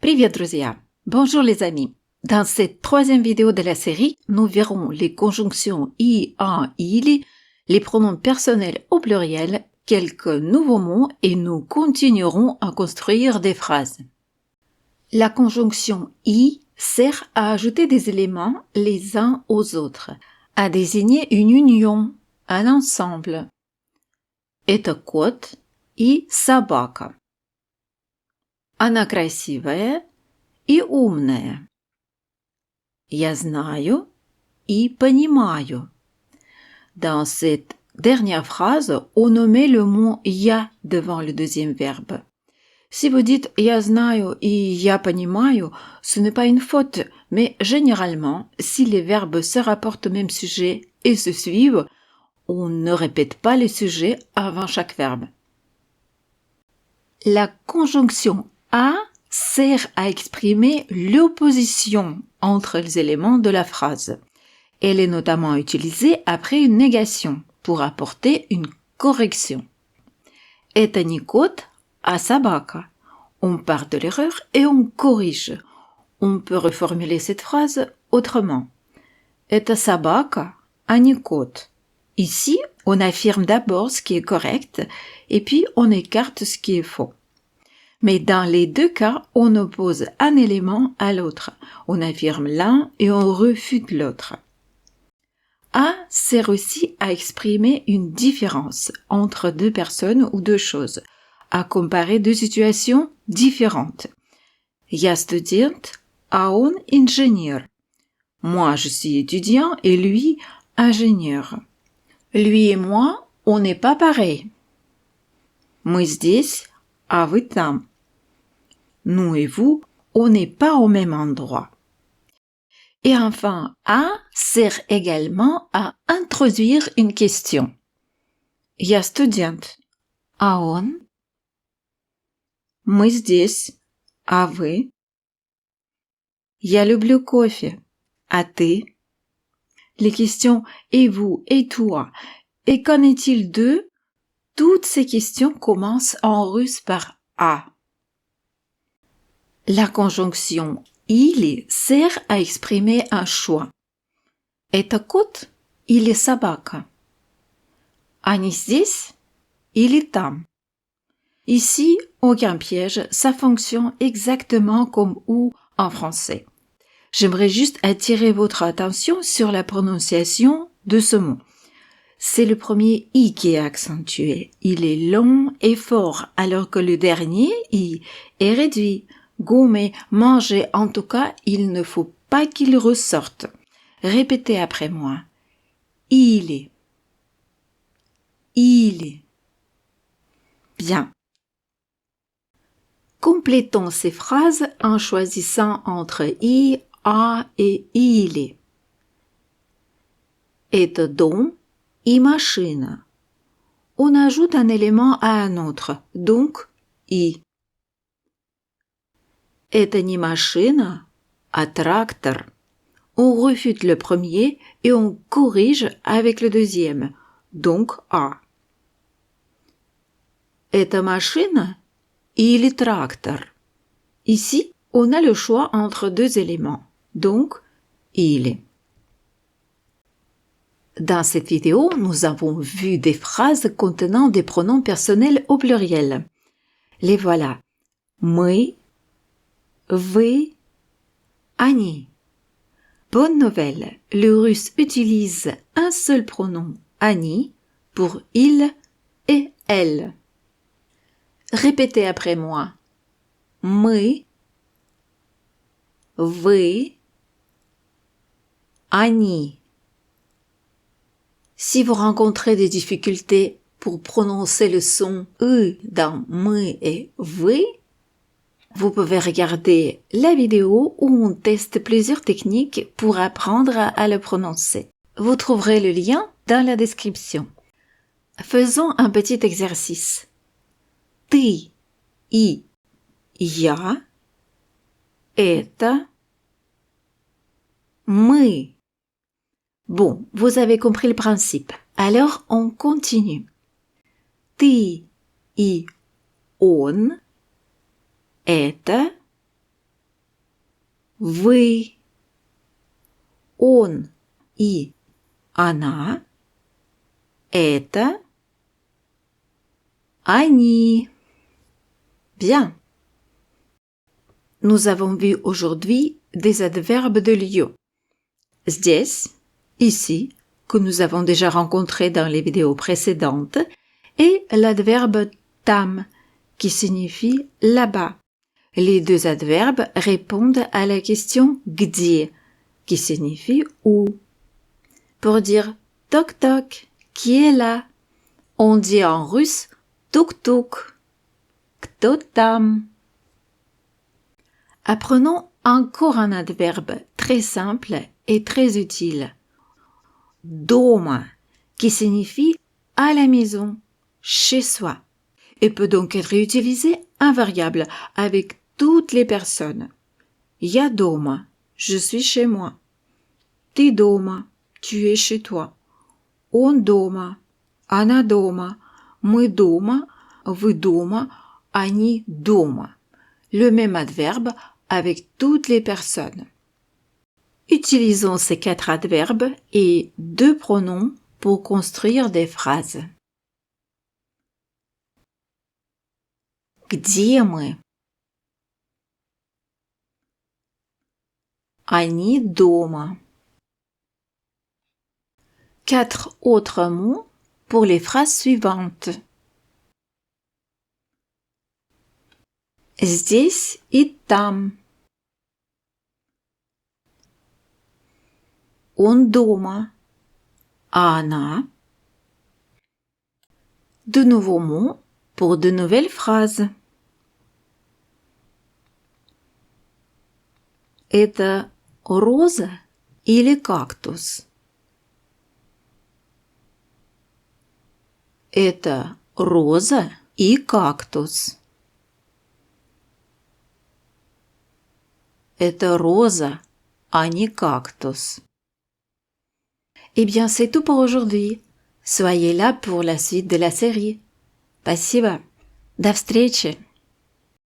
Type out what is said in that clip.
Привет, друзья! Bonjour les amis! Dans cette troisième vidéo de la série, nous verrons les conjonctions i, en, ili, les pronoms personnels au pluriel, quelques nouveaux mots et nous continuerons à construire des phrases. La conjonction i sert à ajouter des éléments les uns aux autres, à désigner une union, un ensemble. Это кот и собака. Она красивая и умная. Я знаю и понимаю. Dans cette dernière phrase, on omet le mot «я» devant le deuxième verbe. Si vous dites «я знаю» et «я понимаю», ce n'est pas une faute, mais généralement, si les verbes se rapportent au même sujet et se suivent, on ne répète pas les sujets avant chaque verbe. La conjonction «à» sert à exprimer l'opposition entre les éléments de la phrase. Elle est notamment utilisée après une négation pour apporter une correction. Это не кот, а собака. On part de l'erreur et on corrige. On peut reformuler cette phrase autrement. Это собака, а не кот. Ici, on affirme d'abord ce qui est correct et puis on écarte ce qui est faux. Mais dans les deux cas, on oppose un élément à l'autre. On affirme l'un et on refute l'autre. À sert aussi à exprimer une différence entre deux personnes ou deux choses, à comparer deux situations différentes. Я студент, а он инженер. Moi, je suis étudiant et lui, ingénieur. Lui et moi, on n'est pas pareils. Мы здесь, а вы там. Nous et vous, on n'est pas au même endroit. Et enfin, à sert également à introduire une question. Я студент, а он? Мы здесь, а вы? Я люблю кофе, а ты? Les questions et vous et toi et qu'en est-il d'eux? Toutes ces questions commencent en russe par à. La conjonction или sert à exprimer un choix. Это кот или собака? Они здесь или там? Ici, aucun piège, ça fonctionne exactement comme ou en français. J'aimerais juste attirer votre attention sur la prononciation de ce mot. C'est le premier i qui est accentué. Il est long et fort, alors que le dernier i est réduit. Gommer, manger, en tout cas, il ne faut pas qu'il ressorte. Répétez après moi. Il est. Il est. Bien. Complétons ces phrases en choisissant entre i, a et il est. Это дом и машина. On ajoute un élément à un autre, donc i. Это не машина, а трактор. On refute le premier et on corrige avec le deuxième, donc a. Это машина или трактор? Ici, on a le choix entre deux éléments, donc il. Dans cette vidéo, nous avons vu des phrases contenant des pronoms personnels au pluriel. Les voilà. Мы, вы, они. Bonne nouvelle, le russe utilise un seul pronom, они, pour il et elle. Répétez après moi. Мы, вы, они. Si vous rencontrez des difficultés pour prononcer le son E dans мы et вы, vous pouvez regarder la vidéo où on teste plusieurs techniques pour apprendre à le prononcer. Vous trouverez le lien dans la description. Faisons un petit exercice. Ты и я – это мы. Bon, vous avez compris le principe. Alors, on continue. Ты и он – это вы, он и она, это, они. Bien. Nous avons vu aujourd'hui des adverbes de lieu. Здесь, ici, que nous avons déjà rencontré dans les vidéos précédentes, et l'adverbe tam, qui signifie là-bas. Les deux adverbes répondent à la question где, qui signifie où. Pour dire toc toc, qui est là, on dit en russe тук-тук. Кто там? Apprenons encore un adverbe très simple et très utile. Дома, qui signifie à la maison, chez soi, et peut donc être utilisé invariable avec toutes les personnes. Я дома, je suis chez moi. Ты дома, tu es chez toi. Он дома, она дома, мы дома, вы дома, они дома. Le même adverbe avec toutes les personnes. Utilisons ces 4 adverbes et 2 pronoms pour construire des phrases. Где мы? Они дома. 4 autres mots pour les phrases suivantes. Здесь и там. Он дома, а она. De nouveaux mots pour de nouvelles phrases. Это роза или кактус? Это роза и кактус. Это роза, а не кактус. Eh bien, c'est tout pour aujourd'hui. Soyez là pour la suite de la série. Спасибо. До встречи.